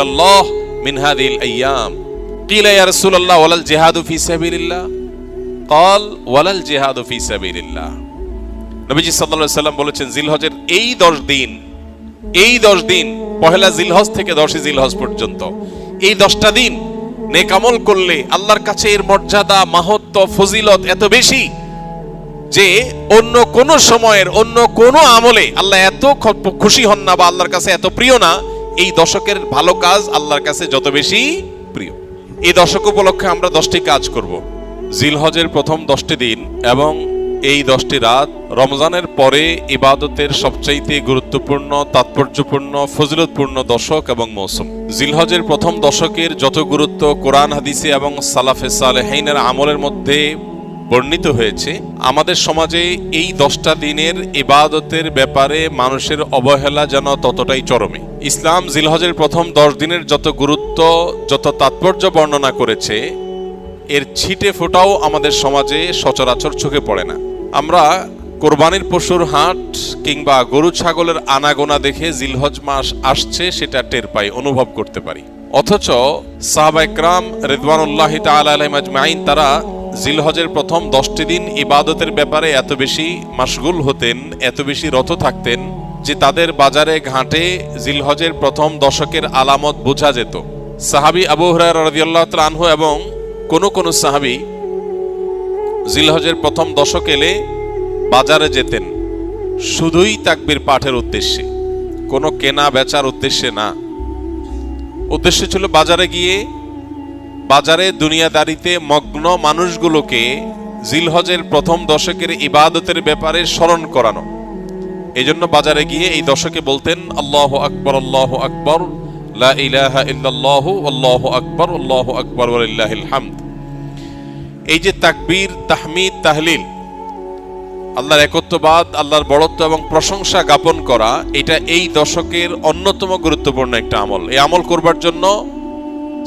আল্লাহ মিন হাদিল আইয়াম কিলা ইয়া রাসূলুল্লাহ ওয়ালাল জিহাদু ফি সাবিলিল্লাহ ক্বাল ওয়ালাল জিহাদু ফি সাবিলিল্লাহ। নবীজি সাল্লাল্লাহু আলাইহি ওয়াসাল্লাম বলেছেন জিলহজের এই 10 দিন পহেলা জিলহজ থেকে 10 জিলহজ পর্যন্ত এই 10টা দিন নেক আমল করলে আল্লাহর কাছে এর মর্যাদা মাহাত্ম্য ফজিলত এত বেশি যে অন্য কোন সময়ের অন্য কোন আমলে আল্লাহ এত খুশি হন না বা আল্লাহর কাছে এত প্রিয় না। এই দশকের ভালো কাজ আল্লাহর কাছে যত বেশি প্রিয়। এই দশক উপলক্ষে আমরা 10টি কাজ করব। জিলহজের প্রথম 10টি দিন এবং এই 10টি রাত রমজানের পরে ইবাদতের সবচাইতে গুরুত্বপূর্ণ তাৎপর্যপূর্ণ ফজিলতপূর্ণ দশক এবং মৌসুম। জিলহজের প্রথম দশকের যত গুরুত্ব কোরআন হাদিসে এবং সালাফে সালেহিনের আমলের মধ্যে বর্ণিত হয়েছে, আমাদের সমাজে এই 10টা দিনের ইবাদতের ব্যাপারে মানুষের অবহেলা যেন ততটাই চরমে। ইসলাম জিলহজের প্রথম 10 দিনের যত গুরুত্ব যত তাৎপর্য বর্ণনা করেছে, এর ছিটে ফোটাও আমাদের সমাজে সচরাচর চোখে পড়ে না। আমরা কোরবানির পশুর হাট কিংবা গরু ছাগলের আনাগোনা দেখে জিলহজ মাস আসছে সেটা টের পাই, অনুভব করতে পারি। অথচ সাহাবায়ে কেরাম রিদওয়ানুল্লাহি তাআলা আলাইহিম আজমাইন তারা জিলহজের প্রথম 10টি দিন ইবাদতের ব্যাপারে এত বেশি মাশগুল হতেন, এত বেশি রত থাকতেন যে তাদের বাজারে ঘাটে জিলহজের প্রথম দশকের আলামত বোঝা যেত। সাহাবী আবু হুরায়রা রাদিয়াল্লাহু তাআলা আনহু এবং কোন সাহাবী জিলহজের প্রথম দশক এলে বাজারে যেতেন শুধুই তাকবীর পাঠের উদ্দেশ্যে, কোনো কেনা বেচার উদ্দেশ্যে না। উদ্দেশ্য ছিল বাজারে গিয়ে বাজারে দুনিয়াদারিতে মগ্ন মানুষগুলোকে জিলহজের প্রথম দশকের ইবাদতের ব্যাপারে স্মরণ করানো। এজন্য বাজারে গিয়ে এই দশকে বলতেন আল্লাহু আকবার লা ইলাহা ইল্লাল্লাহু আল্লাহু আকবার ওয়ালিল্লাহিল হামদ। এই যে তাকবীর তাহমিদ তাহলিল, আল্লাহর একত্ববাদ আল্লাহর বড়ত্ব এবং প্রশংসা জ্ঞাপন করা, এটা এই দশকের অন্যতম গুরুত্বপূর্ণ একটা আমল। এই আমল করবার জন্য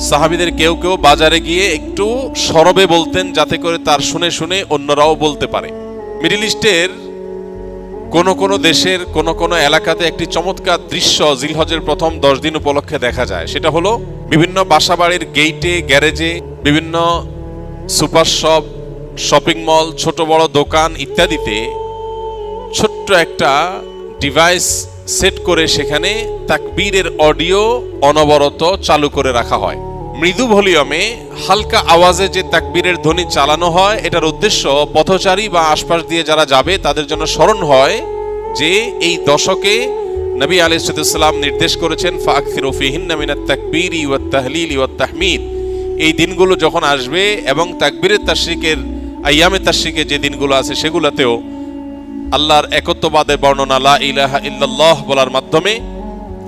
সাহাবীদের কেউ কেউ বাজারে গিয়ে একটু সরবে বলতেন যাতে করে তার শুনে শুনে অন্যরাও বলতে পারে। মিডল ইস্টের কোন দেশের কোন এলাকাতে একটি চমৎকার দৃশ্য জিলহজের প্রথম 10 দিন উপলক্ষে দেখা যায়। সেটা হলো বিভিন্ন বাসাবাড়ির গেইটে গ্যারেজে বিভিন্ন সুপার শপ শপিং মল ছোট বড় দোকান ইত্যাদিতে ছোট্ট একটা ডিভাইস সেট করে সেখানে তাকবীরের অডিও অনবরত চালু করে রাখা হয়। মৃদু ভলিউমে হালকা আওয়াজে যে তাকবীরের ধ্বনি চালানো হয়, এটার উদ্দেশ্য পথচারী বা আশপাশ দিয়ে যারা যাবে তাদের জন্য স্মরণ হয় যে এই দশকে নবী আলাইহিস সালাম নির্দেশ করেছেন ফাকসিরু ফিহিন্না মিনাত তাকবীরি ওয়াত তাহলিলি ওয়াত তাহমিদ। এই দিনগুলো যখন আসবে এবং তাকবীরের তাশরিকের আইয়ামে তাশরিকে যে দিনগুলো আছে সেগুলোতেও আল্লাহর একত্ববাদের বর্ণনা লা ইলাহা ইল্লাল্লাহ বলার মাধ্যমে,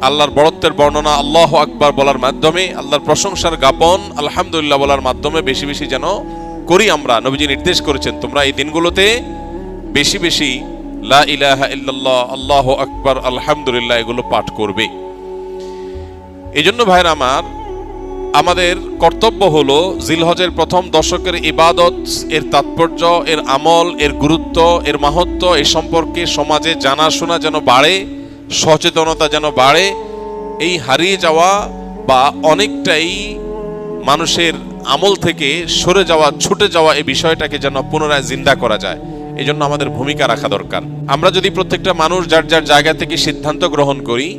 আল্লাহর বড়ত্বের বর্ণনা আল্লাহু আকবার বলার মাধ্যমে, আল্লাহর প্রশংসার জ্ঞাপন আলহামদুলিল্লাহ বলার মাধ্যমে বেশি বেশি যেন করি আমরা। নবীজি নির্দেশ করেছেন তোমরা এই দিনগুলোতে বেশি বেশি লা ইলাহা ইল্লাল্লাহ আল্লাহু আকবার আলহামদুলিল্লাহ এগুলো পাঠ করবে। এজন্য ভাইরা আমার, আমাদের কর্তব্য হলো জিলহজের প্রথম দশকের ইবাদত, এর তাৎপর্য, এর আমল, এর গুরুত্ব, এর মাহাত্ম্য এই সম্পর্কে সমাজে জানাশোনা যেন বাড়ে, সচেতনতা যেন বাড়ে। এই হারিয়ে যাওয়া বা অনেকটাই মানুষের আমল থেকে সরে যাওয়া ছুটে যাওয়া এই বিষয়টাকে যেন পুনরায় জিন্দা করা যায়, এই জন্য আমাদের ভূমিকা রাখা দরকার। আমরা যদি প্রত্যেকটা মানুষ যার যার জায়গা থেকে সিদ্ধান্ত গ্রহণ করি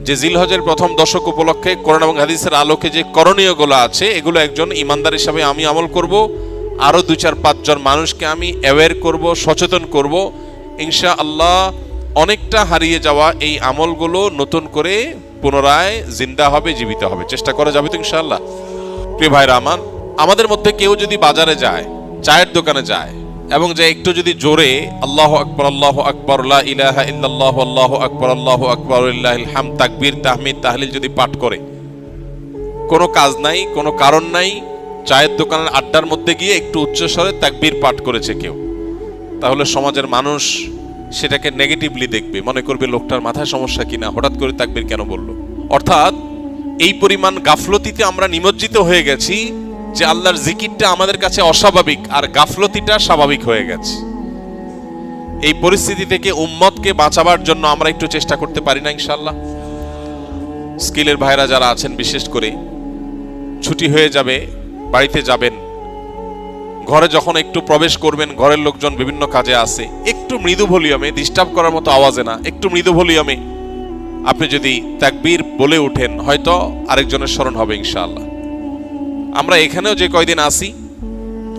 যে জিলহজের প্রথম দশক উপলক্ষে কোরআন এবং হাদিসের আলোকে যে করণীয়গুলো আছে এগুলো একজন ইমানদার হিসাবে আমি আমল করব, আরো 2-4-5 জন মানুষকে আমি অ্যাওয়্যার করব, সচেতন করব, ইনশাআল্লাহ অনেকটা হারিয়ে যাওয়া এই আমলগুলো নতুন করে পুনরায় জিন্দা হবে, জীবিত হবে। চেষ্টা করা যাবে তো ইনশাআল্লাহ। প্রিয় ভাইরা আমার, আমাদের মধ্যে কেউ যদি বাজারে যায়, চায়ের দোকানে যায় এবং যে একটু যদি জোরে আল্লাহু আকবার লা ইলাহা ইল্লাল্লাহু আল্লাহু আকবার ওয়ালিল্লাহিল হামদ তাকবীর তাহমিদ তাহলিল যদি পাঠ করে, কোনো কাজ নাই, কোনো কারণ নাই, চায়ের দোকানের আড্ডার মধ্যে গিয়ে একটু উচ্চস্বরে তাকবীর পাঠ করেছে কেউ, তাহলে সমাজের মানুষ সেটাকে নেগেটিভলি দেখবে, মনে করবে লোকটার মাথায় সমস্যা কিনা, হঠাৎ করে তাকবীর কেন বলল। অর্থাৎ এই পরিমাণ গাফলতিতে আমরা নিমজ্জিত হয়ে গেছি যে আল্লাহর জিকিরটা আমাদের কাছে অস্বাভাবিক আর গাফলতিটা স্বাভাবিক হয়ে গেছে। এই পরিস্থিতি থেকে উম্মতকে বাঁচাবার জন্য আমরা একটু চেষ্টা করতে পারি না ইনশাআল্লাহ? স্কিলের ভাইরা যারা আছেন বিশেষ করে ছুটি হয়ে যাবে, বাড়িতে যাবেন, ঘরে যখন একটু প্রবেশ করবেন, ঘরের লোকজন বিভিন্ন কাজে আছে, একটু মৃদু ভলিউমে, ডিস্টার্ব করার মতো আওয়াজে না, একটু মৃদু ভলিউমে আপনি যদি তাকবীর বলে ওঠেন, হয়তো আরেকজনের স্মরণ হবে ইনশাআল্লাহ। আমরা এখানেও যে কয়দিন আসি,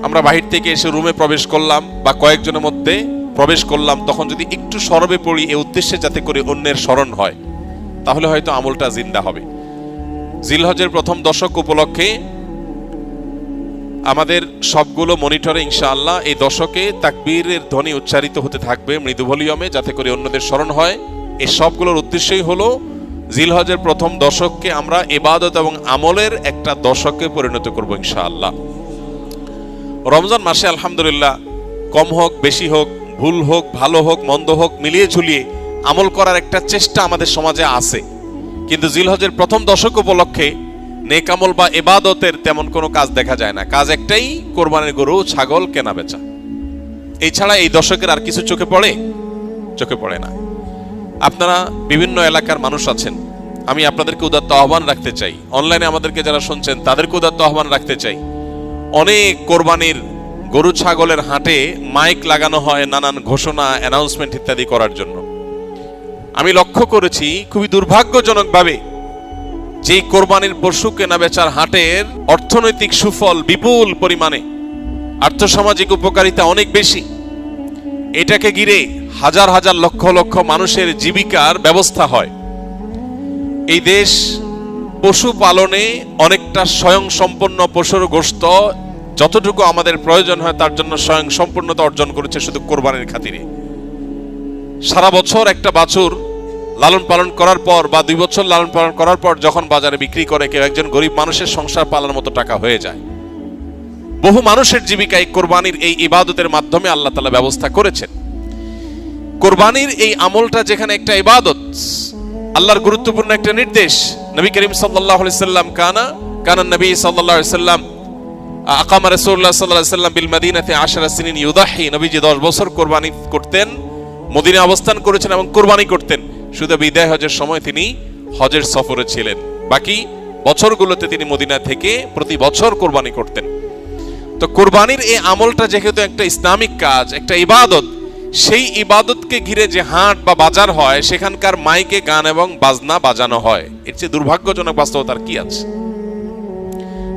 আমরা বাহির থেকে এসে রুমে প্রবেশ করলাম বা কয়েকজনের মধ্যে প্রবেশ করলাম, তখন যদি একটু সরবে পড়ি এই উদ্দেশ্যে যাতে করে অন্যের স্মরণ হয়, তাহলে হয়তো আমলটা জিন্দা হবে। জিলহজের প্রথম দশক উপলক্ষে আমাদের সবগুলো মনিটরে ইনশাআল্লাহ এই দশকে তাকবীরের ধ্বনি উচ্চারিত হতে থাকবে মৃদু ভলিউমে, যাতে করে অন্যদের স্মরণ হয়। এই সবগুলোর উদ্দেশ্যই হলো জিলহজের প্রথম দশককে আমরা ইবাদত এবং আমলের একটা দশকে পরিণত করব ইনশাআল্লাহ। রমজান মাসে আলহামদুলিল্লাহ কম হোক বেশি হোক, ভুল হোক ভালো হোক মন্দ হোক, মিলিয়ে ঝুলিয়ে আমল করার একটা চেষ্টা আমাদের সমাজে আছে, কিন্তু জিলহজের প্রথম দশক উপলক্ষে নেক আমল বা ইবাদতের তেমন কোনো কাজ দেখা যায় না। কাজ একটাই, কোরবানির গরু ছাগল কেনা বেচা। এছাড়া এই দশকের আর কিছু চোখে পড়ে? চোখে পড়ে না। আপনারা বিভিন্ন এলাকার মানুষ আছেন, আমি আপনাদেরকে উদাত্ত আহ্বান রাখতে চাই, অনলাইনে আমাদেরকে যারা শুনছেন তাদেরকে উদাত্ত আহ্বান রাখতে চাই। অনেক কোরবানির গরু ছাগলের হাটে মাইক লাগানো হয় নানান ঘোষণা, অ্যানাউন্সমেন্ট ইত্যাদি করার জন্য। আমি লক্ষ্য করেছি খুবই দুর্ভাগ্যজনকভাবে যে কোরবানির পশু কেনা বেচার হাটের অর্থনৈতিক সুফল বিপুল পরিমাণে, আর্থসামাজিক উপকারিতা অনেক বেশি, এটাকে ঘিরে হাজার হাজার লক্ষ লক্ষ মানুষের জীবিকার ব্যবস্থা হয়। এই দেশ পশু পালনে অনেকটা স্বয়ং সম্পূর্ণ, পশুর গোশত যতটুকু আমাদের প্রয়োজন হয় তার জন্য স্বয়ং সম্পূর্ণতা অর্জন করেছে শুধু কোরবানির খাতিরে। সারা বছর একটা বাছুর লালন পালন করার পর বা 2 বছর লালন পালন করার পর যখন বাজারে বিক্রি করে, কেউ একজন গরিব মানুষের সংসার পালার মতো টাকা হয়ে যায়। বহু মানুষের জীবিকা এই কোরবানির এই ইবাদতের মাধ্যমে আল্লাহ তাআলা ব্যবস্থা করেছেন। কোরবানির এই আমলটা যেখানে একটা ইবাদত, আল্লাহর গুরুত্বপূর্ণ একটা নির্দেশ। নবী করিম সাল্লাল্লাহু আলাইহি সাল্লাম কানা নবী সাল্লাল্লাহু আলাইহি সাল্লাম আকামা রাসূলুল্লাহ সাল্লাল্লাহু আলাইহি সাল্লাম বিল মদিনাতি 10 সিনিন ইউদাহি, নবীজি 10 বছর কোরবানি করতেন, মদিনায় অবস্থান করেছেন এবং কোরবানি করতেন। শুধু বিদায় হজের সময় তিনি হজের সফরে ছিলেন, বাকি বছরগুলোতে তিনি মদিনা থেকে প্রতি বছর কোরবানি করতেন। তো কোরবানির এই আমলটা যেহেতু একটা ইসলামিক কাজ, একটা ইবাদত, সেই ইবাদতকে ঘিরে যে হাট বা বাজার হয় সেখানকার মাইকে গান এবং বাজনা বাজানো হয়, এর চেয়ে দুর্ভাগ্যজনক বাস্তবতার কি আছে?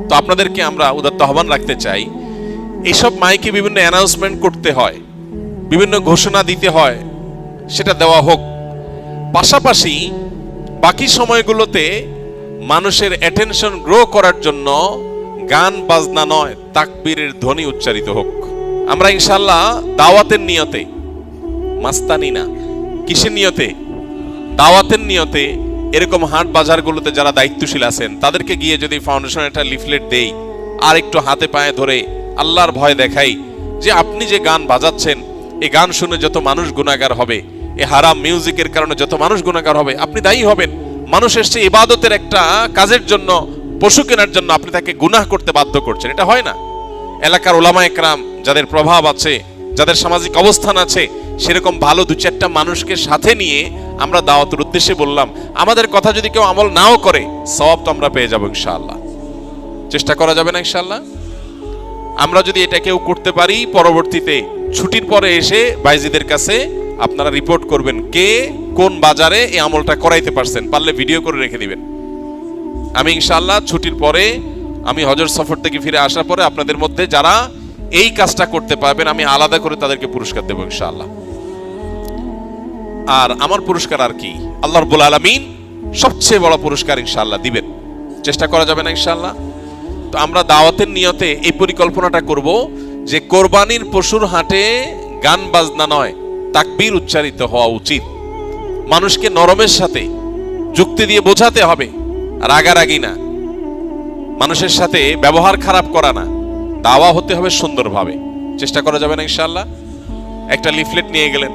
তো আপনাদেরকে আমরা উদাত্ত আহ্বান রাখতে চাই, এইসব মাইকে বিভিন্ন অ্যানাউন্সমেন্ট করতে হয়, বিভিন্ন ঘোষণা দিতে হয়, সেটা দেওয়া হোক। পাশাপাশি বাকি সময়গুলোতে মানুষের অ্যাটেনশন গ্রো করার জন্য গান বাজনা নয়, তাকবীরের ধ্বনি উচ্চারিত হোক। আমরা ইনশাআল্লাহ দাওয়াতের নিয়তে, মাস্তানি না, কিসের নিয়তে? দাওয়াতের নিয়তে এরকম হাট বাজারগুলোতে যারা দায়িত্বশীল আছেন তাদেরকে গিয়ে যদি ফাউন্ডেশন একটা লিফলেট দেই আর একটু হাতে পায়ে ধরে আল্লাহর ভয় দেখাই যে আপনি যে গান বাজাচ্ছেন, এই গান শুনে যত মানুষ গুনাহগার হবে, এই হারাম মিউজিকের কারণে যত মানুষ গুনাহগার হবে, আপনি দায়ী হবেন। মানুষ এসছে ইবাদতের একটা কাজের জন্য, পশু কেনার জন্য, আপনি তাকে গুনাহ করতে বাধ্য করছেন, এটা হয় না। এলাকার ওলামায়ে কেরাম যাদের প্রভাব আছে, যাদের সামাজিক অবস্থান আছে, সেরকম ভালো 2-4টা মানুষকে সাথে নিয়ে আমরা দাওয়াতের উদ্দেশ্যে বললাম। আমাদের কথা যদি কেউ আমল নাও করে, সওয়াব তো আমরা পেয়ে যাবো ইনশাআল্লাহ। চেষ্টা করা যাবে না ইনশাআল্লাহ? আমরা যদি এটা কেউ করতে পারি, পরবর্তীতে ছুটির পরে এসে বাইজিদের কাছে আপনারা রিপোর্ট করবেন কে কোন বাজারে এই আমলটা করাইতে পারছেন, পারলে ভিডিও করে রেখে দিবেন। আমি ইনশাআল্লাহ ছুটির পরে, আমি হজের সফর থেকে ফিরে আসার পরে আপনাদের মধ্যে যারা এই কাজটা করতে পারবেন আমি আলাদা করে তাদেরকে পুরস্কার দেব ইনশাআল্লাহ। আর আমার পুরস্কার আর কি, আল্লাহ রাব্বুল আলামিন সবচেয়ে বড় পুরস্কার ইনশাআল্লাহ দিবেন। চেষ্টা করা যাবে না ইনশাআল্লাহ? তো আমরা দাওয়াতের নিয়তে এই পরিকল্পনাটা করব যে কোরবানির পশুর হাটে গান বাজনা নয়, তাকবীর উচ্চারিত হওয়া উচিত। মানুষকে নরমের সাথে যুক্তি দিয়ে বোঝাতে হবে, রাগারাগি না, মানুষের সাথে ব্যবহার খারাপ করা না, দাওয়া হতে হবে সুন্দরভাবে। চেষ্টা করা যাবে না ইনশাআল্লাহ? একটা লিফলেট নিয়ে গেলেন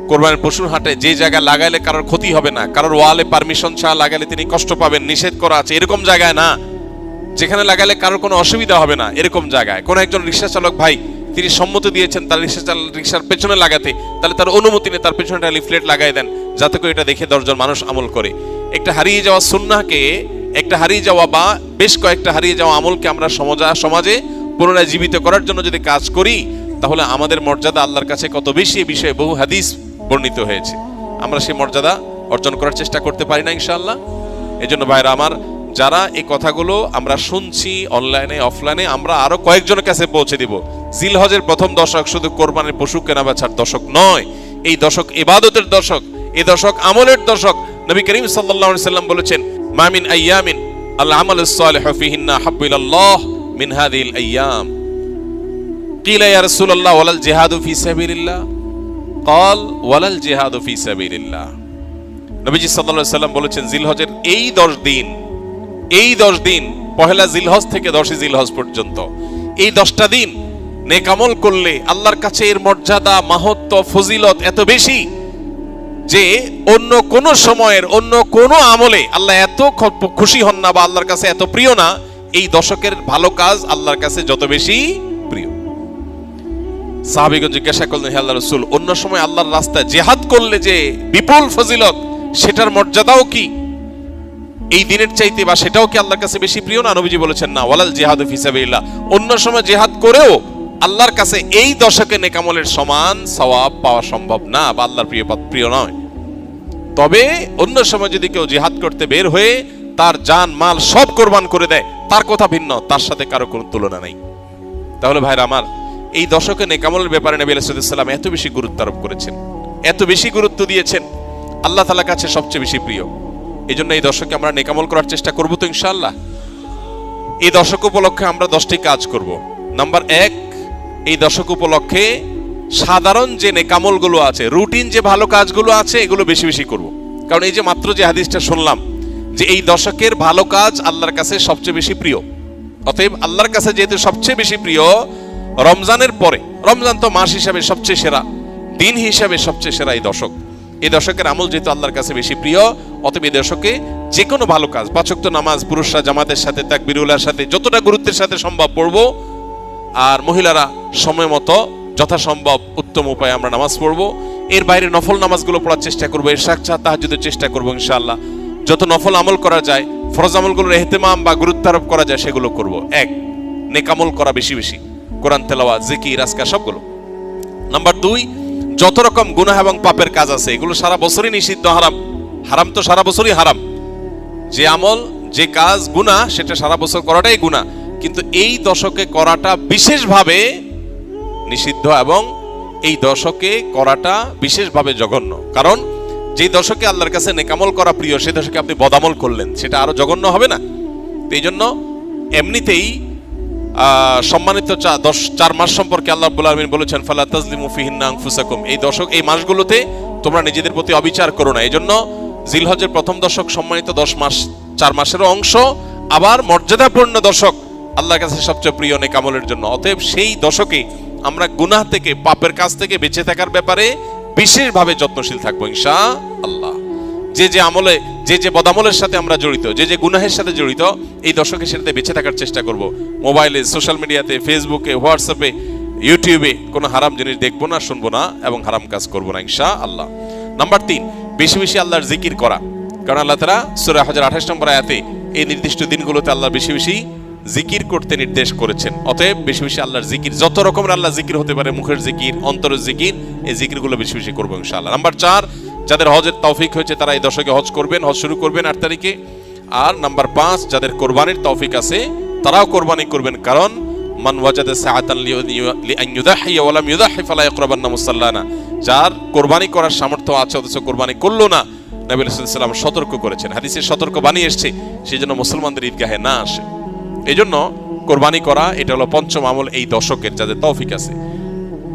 কোরবানির পশুর হাটে, যে জায়গায় লাগাইলে কারোর ক্ষতি হবে না, কারোর ওয়ালে পারমিশন ছাড়া লাগাইলে তিনি কষ্ট পাবেন, নিষেধ করা আছে, এরকম জায়গায় না। যেখানে লাগাইলে কারোর কোনো অসুবিধা হবে না এরকম জায়গায়। কোন একজন রিক্সা চালক ভাই তিনি সম্মতি দিয়েছেন তার রিক্সার পেছনে লাগাতে, তাহলে তার অনুমতি নিয়ে তার পেছনে একটা লিফলেট লাগাই দেন, যাতে করে এটা দেখে 10 জন মানুষ আমল করে। একটা হারিয়ে যাওয়া সুন্নাহকে, একটা হারিয়ে যাওয়া বা বেশ কয়েকটা হারিয়ে যাওয়া আমলকে আমরা সমাজে পুনরায় জীবিত করার জন্য যদি কাজ করি, তাহলে আমাদের মর্যাদা আল্লাহর কাছে কত বেশি, এই বিষয়ে বহু হাদিস বর্ণিত হয়েছে। আমরা সেই মর্যাদা অর্জন করার চেষ্টা করতে পারি না ইনশাআল্লাহ? এজন্য ভাইরা আমার, যারা এই কথাগুলো আমরা শুনছি অনলাইনে অফলাইনে, আমরা আরো কয়েকজনের কাছে পৌঁছে দিব। জিলহজের প্রথম দশক শুধু কোরবানির পশু কেনা বেচার দশক নয়, এই দশক ইবাদতের দশক, এই দশক আমলের দশক। নবী করিম সাল্লাল্লাহু আলাইহি সাল্লাম বলেছেন, মা মিন আইয়ামিন আল আমালুস সালিহু ফিহিন্না হাব্বু ইলাল্লাহ মিন হাযিহিল আইয়াম। কিলা ইয়া রাসূলুল্লাহ ওয়ালাল জিহাদু ফি সাবিলিল্লাহ? ক্বাল ওয়ালাল জিহাদু ফি সাবিলিল্লাহ। নবীজি সাল্লাল্লাহু আলাইহি সাল্লাম বলেছেন, জিলহজের এই 10 দিন, এই 10 দিন, পহেলা জিলহজ থেকে 10ই জিলহজ পর্যন্ত, এই 10টা দিন নেক আমল করলে আল্লাহর কাছে এর মর্যাদা, মাহাত্ম্য, ফজিলত এত বেশি যে অন্য কোন সময়ের অন্য কোন আমলে আল্লাহ এত খুশি হন না বা আল্লাহর কাছে এত প্রিয় না, এই দশকের ভালো কাজ আল্লাহর কাছে যত বেশি প্রিয়। সাহাবীগণ জিজ্ঞাসা করলেন, হে আল্লাহর রাসূল, অন্য সময় আল্লাহর রাস্তায় জিহাদ করলে যে বিপুল ফজিলত, সেটার মর্যাদাও কি এই দিনের চাইতে বা সেটাও কি আল্লাহর কাছে বেশি প্রিয় না? নবীজি বলেছেন, না, ওয়ালাল জিহাদু ফি সাবিলিল্লাহ। অন্য সময় জিহাদ করেও আল্লাহর কাছে এই দশকে নেক আমলের সমান সওয়াব পাওয়া সম্ভব না বা আল্লাহর প্রিয় নয়। তবে অন্য সময় যদি কেউ জিহাদ করতে বের হয়ে তার জান মাল সব কোরবান করে দেয়, তার কথা ভিন্ন, তার সাথে কারো কোনো তুলনা নাই। তাহলে ভাইরা আমার, এই দশকে নেক আমলের ব্যাপারে নবী আলাইহিস সালাম এত বেশি গুরুত্ব আরোপ করেছেন, এত বেশি গুরুত্ব দিয়েছেন, আল্লাহ তাআলার কাছে সবচেয়ে বেশি প্রিয়। এই জন্য এই দশকে আমরা নেক আমল করার চেষ্টা করবো তো ইনশাআল্লাহ। এই দশক উপলক্ষে আমরা 10টি কাজ করব। নাম্বার 1, এই দশক উপলক্ষে সাধারণ যে নেক আমলগুলো আছে, রুটিন যে ভালো কাজগুলো আছে, এগুলো বেশি বেশি করব। কারণ এই যে মাত্র যে হাদিসটা শুনলাম যে এই দশকের ভালো কাজ আল্লাহর কাছে সবচেয়ে বেশি প্রিয়, অতএব আল্লাহর কাছে যেহেতু সবচেয়ে বেশি প্রিয়, রমজানের পরে, রমজান তো মাস হিসাবে সবচেয়ে সেরা, দিন হিসাবে সবচেয়ে সেরা এই দশক, এই দশকের আমল যেহেতু আল্লাহর কাছে বেশি প্রিয়, অতএব এই দশকে যে কোনো ভালো কাজ, 5 ওয়াক্ত নামাজ পুরুষরা জামাতের সাথে তাকবীরুল্লাহর সাথে যতটা গুরুত্বের সাথে সম্ভব পড়ব, আর মহিলারা সময় মতো যথাসম্ভব উত্তম উপায়ে আমরা নামাজ পড়ব। এর বাইরে নফল নামাজগুলো পড়ার চেষ্টা করবো, ইশরাক তাহাজ্জুদের চেষ্টা করবো ইনশাআল্লাহ। যত নফল আমল করা যায়, ফরজ আমলগুলোর ইহতিমাম বা গুরুত্ব আরোপ করা যায় সেগুলো করব। 1, নেক আমল করা বেশি বেশি, কোরআন তেলাওয়াত, জিকির, আজকার সবগুলো। নাম্বার 2, যত রকম গুনাহ এবং পাপের কাজ আছে এগুলো সারা বছরই নিষিদ্ধ, হারাম। হারাম তো সারা বছরই হারাম। যে আমল, যে কাজ গুনাহ, সেটা সারা বছর করাটাই গুনাহ, কিন্তু এই দশকে করাটা বিশেষভাবে নিষিদ্ধ এবং এই দশকে করাটা বিশেষভাবে জঘন্য। কারণ যে দশকে আল্লাহর কাছে নেক আমল করা প্রিয়, সেই দশকে আপনি বদামল করলেন, সেটা আরো জঘন্য হবে না? এই জন্য এমনিতেই সম্মানিত 4 মাস সম্পর্কে আল্লাহ রাব্বুল আলামিন বলেছেন, ফালা তাজলিমু ফিহিন্না আনফুসাকুম। এই দশক, এই মাসগুলোতে তোমরা নিজেদের প্রতি অবিচার করো না। এই জন্য জিলহজের প্রথম দশক সম্মানিত 10 মাস, 4 মাসেরও অংশ, আবার মর্যাদাপূর্ণ দশক, আল্লাহর কাছে সবচেয়ে প্রিয় নেক আমলের জন্য। অতএব সেই দশকে আমরা গুনাহ থেকে, পাপের কাজ থেকে বেঁচে থাকার ব্যাপারে বিশেষভাবে যত্নশীল থাকবো ইনশাআল্লাহ। যে আমলে, যে বদামলের সাথে আমরা জড়িত, যে গুনাহের সাথে জড়িত, এই দশকে সেটাতে বেঁচে থাকার চেষ্টা করব। মোবাইলে, সোশ্যাল মিডিয়াতে, ফেসবুকে, হোয়াটসঅ্যাপে, ইউটিউবে কোনো হারাম জিনিস দেখবো না, শুনবো না এবং হারাম কাজ করবো না ইনশাআল্লাহ। নাম্বার 3, বেশি বেশি আল্লাহর জিকির করা। কারণ আল্লাহ তাআলা সূরা হজের 28 নম্বর আয়াতে এই নির্দিষ্ট দিনগুলোতে আল্লাহ বেশি বেশি জিকির করতে নির্দেশ করেছেন। অতএব বেশি বেশি আল্লাহর জিকির, যত রকমের আল্লাহ জিকির হতে পারে, মুখের জিকির, অন্তরের জিকির, এই জিকিরগুলো বেশি বেশি করবো ইনশাআল্লাহ। নাম্বার 4, যাদের হজের তৌফিক হয়েছে তারা এই দশকে হজ করবেন, হজ শুরু করবেন 8 তারিখে। আর নাম্বার 5, যাদের কোরবানির তৌফিক আছে তারাও কোরবানি করবেন, কারণ মান ওয়াজাদা সাআতান লিআন ইউযাহিয়া ওয়া লাম ইউযাহি ফালা ইয়াকরাবান্না মুসাল্লানা। যার কোরবানি করার সামর্থ্য আছে অথচ কোরবানি করলো না, নবী সাল্লাল্লাহু আলাইহি ওয়াসাল্লাম সতর্ক করেছেন, হাদিসে সতর্ক বাণী এসেছে, সেজন্য মুসলমানদের ঈদগাহে না আসে। এই জন্য কোরবানি করা, এটা হলো 5ম আমল এই দশকের, যাদের তৌফিক আছে।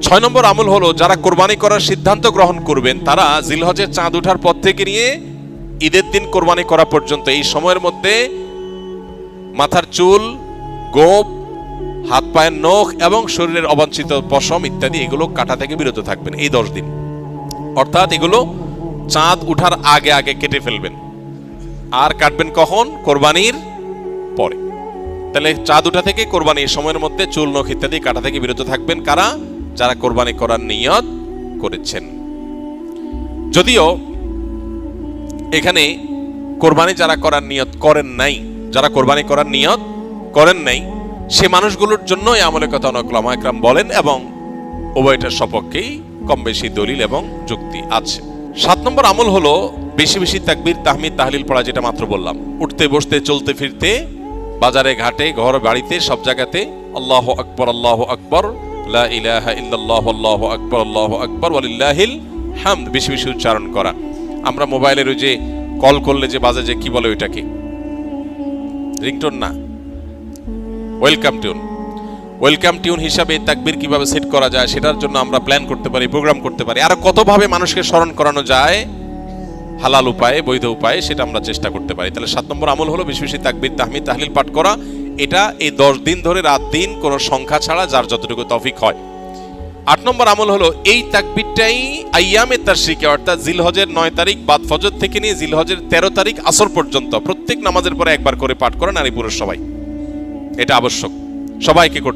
6 নম্বর আমল হলো, যারা কোরবানি করার সিদ্ধান্ত গ্রহণ করবেন তারা জিলহজের চাঁদ ওঠার পর থেকে নিয়ে ঈদের দিন কোরবানি করা পর্যন্ত এই সময়ের মধ্যে মাথার চুল, গোঁফ, হাত পায়ের নখ এবং শরীরের অবাঞ্ছিত পশম ইত্যাদি এগুলো কাটা থেকে বিরত থাকবেন এই 10 দিন। অর্থাৎ এগুলো চাঁদ উঠার আগে আগে কেটে ফেলবেন। আর কাটবেন কখন? কোরবানির পরে। তাহলে চাঁদ উঠা থেকে কোরবানি এই সময়ের মধ্যে চুল, নখ ইত্যাদি কাটা থেকে বিরত থাকবেন কারা? যারা কোরবানি করার নিয়ত করেছেন। যদিও এখানে কোরবানি যারা করার নিয়ত করেন নাই, যারা কোরবানি করার নিয়ত করেন নাই, সে মানুষগুলোর জন্য এই আমলের কথা অনেক উলামা একরাম বলেন এবং উভয়টার সপক্ষেই কম বেশি দলিল এবং যুক্তি আছে। 7 নম্বর আমল হলো বেশি বেশি তাকবীর তাহমিদ তাহলিল পড়া, যেটা মাত্র বললাম। উঠতে বসতে চলতে ফিরতে, বাজারে ঘাটে ঘর বাড়িতে সব জায়গাতে আল্লাহু আকবার আল্লাহু আকবার, লা ইলাহা ইল্লাল্লাহু আল্লাহু আকবার আল্লাহু আকবার ওয়ালিল্লাহিল হামদ বেশি বেশি উচ্চারণ করা। আমরা মোবাইলের ওই যে কল করলে যে বাজে, যে কি বলে ওইটাকে, রিংটোন না, ওয়েলকাম টিউন। ওয়েলকাম টিউন হিসাবে তাকবীর কিভাবে সেট করা যায় সেটার জন্য আমরা প্ল্যান করতে পারি, প্রোগ্রাম করতে পারি। আর কতভাবে মানুষকে স্মরণ করানো যায় হালাল উপায়ে, বৈধ উপায়ে, সেটা আমরা চেষ্টা করতে পারি। তাহলে 7 নম্বর আমল হলো বেশি বেশি তাকবীর তাহমিদ তাহলিল পাঠ করা। এটা এই 10 দিন ধরে রাত দিন কোনো সংখ্যা ছাড়া যার যতটুকু তৌফিক হয়। 8 নম্বর আমল হলো এই তাকবীরটাই আইয়ামে তাশরিকে, অর্থাৎ জিলহজের 9 তারিখ বাদ ফজর থেকে নিয়ে জিলহজের 13 তারিখ আসর পর্যন্ত প্রত্যেক নামাজের পরে একবার করে পাঠ করেন নারী পুরুষ সবাই। এটা আবশ্যক, সবাইকে করতে